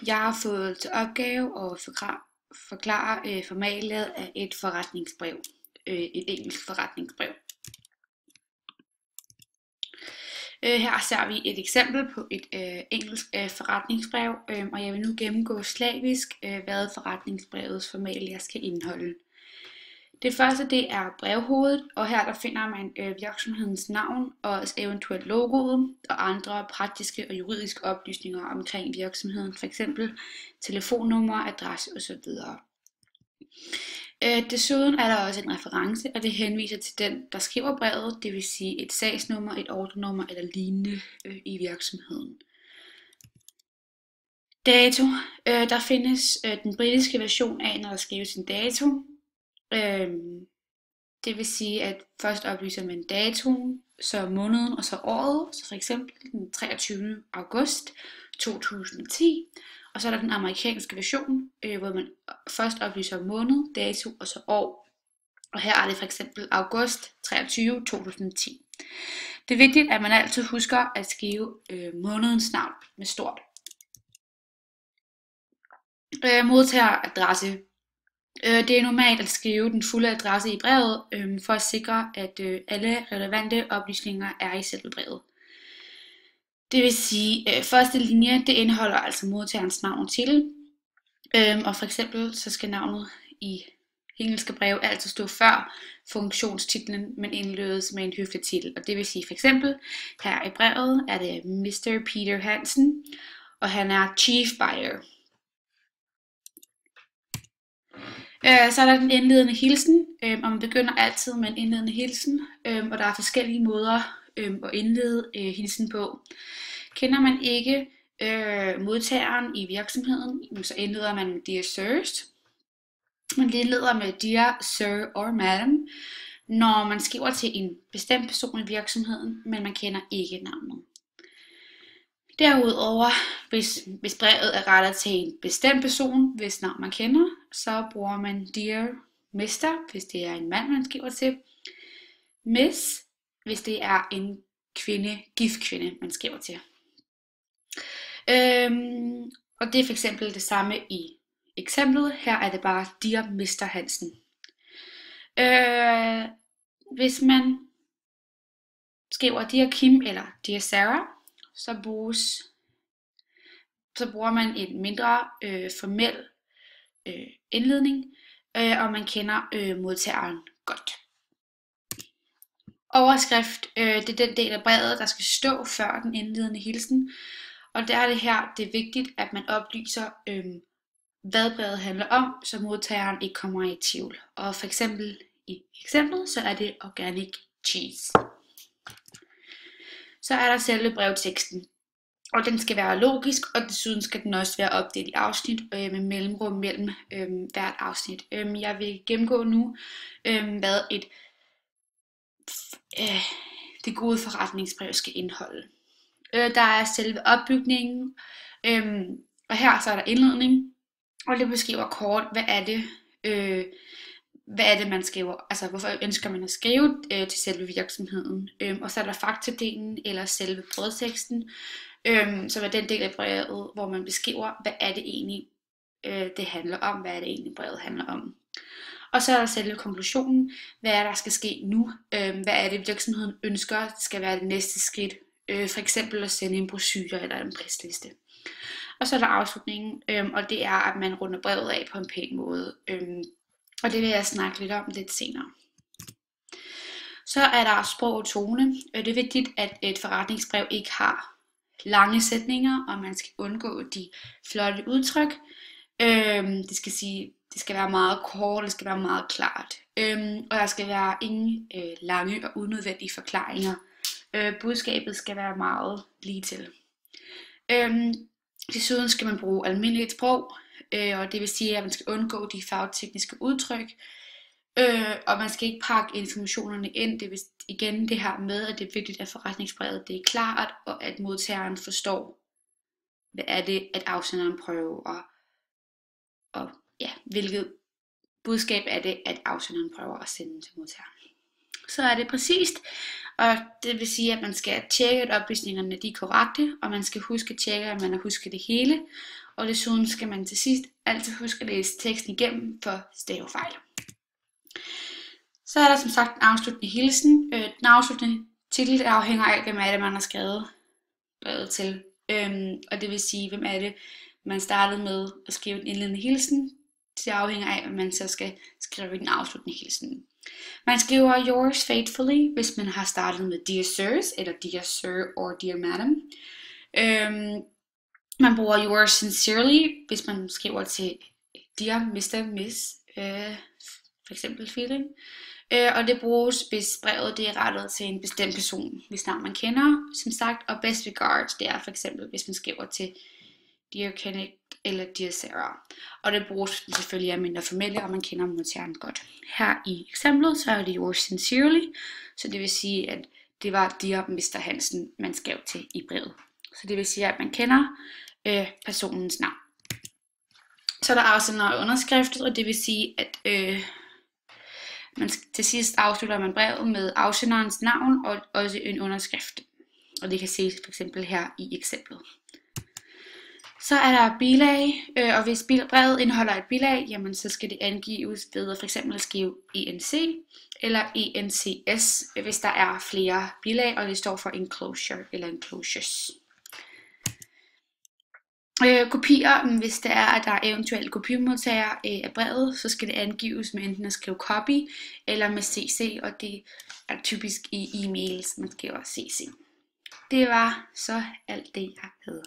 Jeg har fået til opgave at forklare formatet af et forretningsbrev, et engelsk forretningsbrev. Her ser vi et eksempel på et engelsk forretningsbrev, og jeg vil nu gennemgå slavisk, hvad forretningsbrevets formalia skal indeholde. Det første det er brevhovedet, og her der finder man virksomhedens navn og eventuelt logoet og andre praktiske og juridiske oplysninger omkring virksomheden, f.eks. telefonnummer, adresse osv. Desuden er der også en reference, og det henviser til den, der skriver brevet, det vil sige et sagsnummer, et ordrenummer eller lignende i virksomheden. Dato. Der findes den britiske version af, når der skrives en dato. Det vil sige, at først oplyser man datoen, så måneden og så året, så for eksempel den 23. august 2010. Og så er der den amerikanske version, hvor man først oplyser måned, dato og så år. Og her er det for eksempel august 23. 2010. Det er vigtigt, at man altid husker at skrive månedens navn med stort. Modtageradresse. Det er normalt at skrive den fulde adresse i brevet, for at sikre, at alle relevante oplysninger er i selve brevet. Det vil sige, at første linje det indeholder altså modtagerens navn og titel, og for eksempel så skal navnet i engelske brev altid stå før funktionstitlen, men indledes med en høflig titel. Og det vil sige for eksempel, her i brevet er det Mr. Peter Hansen, og han er Chief Buyer. Så er der den indledende hilsen, og man begynder altid med en indledende hilsen, og der er forskellige måder at indlede hilsen på. Kender man ikke modtageren i virksomheden, så indleder man med Dear Sirs. Man indleder med Dear Sir or Madam, når man skriver til en bestemt person i virksomheden, men man kender ikke navnet. Derudover, hvis brevet er rettet til en bestemt person, hvis navn man kender, så bruger man Dear Mr., hvis det er en mand, man skriver til. Miss, hvis det er en kvinde, gift kvinde, man skriver til. Og det er for eksempel det samme i eksemplet. Her er det bare Dear Mr. Hansen. Hvis man skriver Dear Kim eller Dear Sarah, så bruger man en mindre formel indledning, og man kender modtageren godt. Overskrift, det er den del af brevet, der skal stå før den indledende hilsen, og der er det her, det er vigtigt, at man oplyser, hvad brevet handler om, så modtageren ikke kommer i tvivl. Og for eksempel i eksemplet, så er det organic cheese. Så er der selve brevteksten, og den skal være logisk, og desuden skal den også være opdelt i afsnit med mellemrum mellem hvert afsnit. Jeg vil gennemgå nu, hvad det gode forretningsbrev skal indeholde. Der er selve opbygningen, og her så er der indledning, og det beskriver kort, hvad er det man skriver, altså hvorfor ønsker man at skrive til selve virksomheden. Og så er der faktadelen eller selve brevteksten, som er den del af brevet, hvor man beskriver, hvad er det egentlig det handler om, hvad er det egentlig brevet handler om. Og så er der selve konklusionen, hvad er der skal ske nu, hvad er det virksomheden ønsker skal være det næste skridt, for eksempel at sende en brochure eller en prisliste. Og så er der afslutningen, og det er, at man runder brevet af på en pæn måde, og det vil jeg snakke lidt om lidt senere. Så er der sprog og tone. Det er vigtigt, at et forretningsbrev ikke har lange sætninger, og man skal undgå de flotte udtryk. Det skal være meget kort, det skal være meget klart. Og der skal være ingen lange og unødvendige forklaringer. Budskabet skal være meget lige til. Desuden skal man bruge almindeligt sprog, og det vil sige, at man skal undgå de fagtekniske udtryk. Og man skal ikke pakke informationerne ind. Det vil igen det her med, at det er vigtigt, at forretningsbrevet det er klart, og at modtageren forstår, hvad er det, at afsenderen prøver, og hvilket budskab er det, at afsenderen prøver at sende til modtageren. så er det præcist, og det vil sige, at man skal tjekke, at oplysningerne de er korrekte, og man skal huske at tjekke, at man har husket det hele, og desuden skal man til sidst altid huske at læse teksten igennem for stavefejl. Så er der som sagt en afsluttende hilsen. Den afsluttende titel afhænger af, hvem er det, man har skrevet brevet til. Og det vil sige, hvem er det, man startede med at skrive den indledende hilsen. Det afhænger af, om man så skal skrive den afsluttende hilsen. Man skriver yours faithfully, hvis man har startet med dear sirs, eller dear sir or dear madam. Man bruger yours sincerely, hvis man skriver til dear Mr. Miss, for eksempel feeling. Og det bruges, hvis brevet det er rettet til en bestemt person, hvis navn man kender, som sagt. Og best regards, det er for eksempel, hvis man skriver til dear Kenneth eller dear Sarah. Og det bruges selvfølgelig af mindre formelle, og man kender modtageren godt. Her i eksemplet, så er det yours sincerely, så det vil sige, at det var dear Mr. Hansen, man skrev til i brevet. Så det vil sige, at man kender personens navn. Så er der afsender og underskriftet, og det vil sige, at til sidst afslutter man brevet med afsenderens navn og også en underskrift. Og det kan ses for eksempel her i eksemplet. Så er der bilag, og hvis brevet indeholder et bilag, jamen så skal det angives ved at for eksempel skrive ENC eller ENCS, hvis der er flere bilag, og det står for enclosure eller enclosures. Kopier, hvis det er, at der er eventuelt kopimodtager af brevet, så skal det angives med enten at skrive copy eller med CC, og det er typisk i e-mails, man skriver CC. Det var så alt det, jeg havde.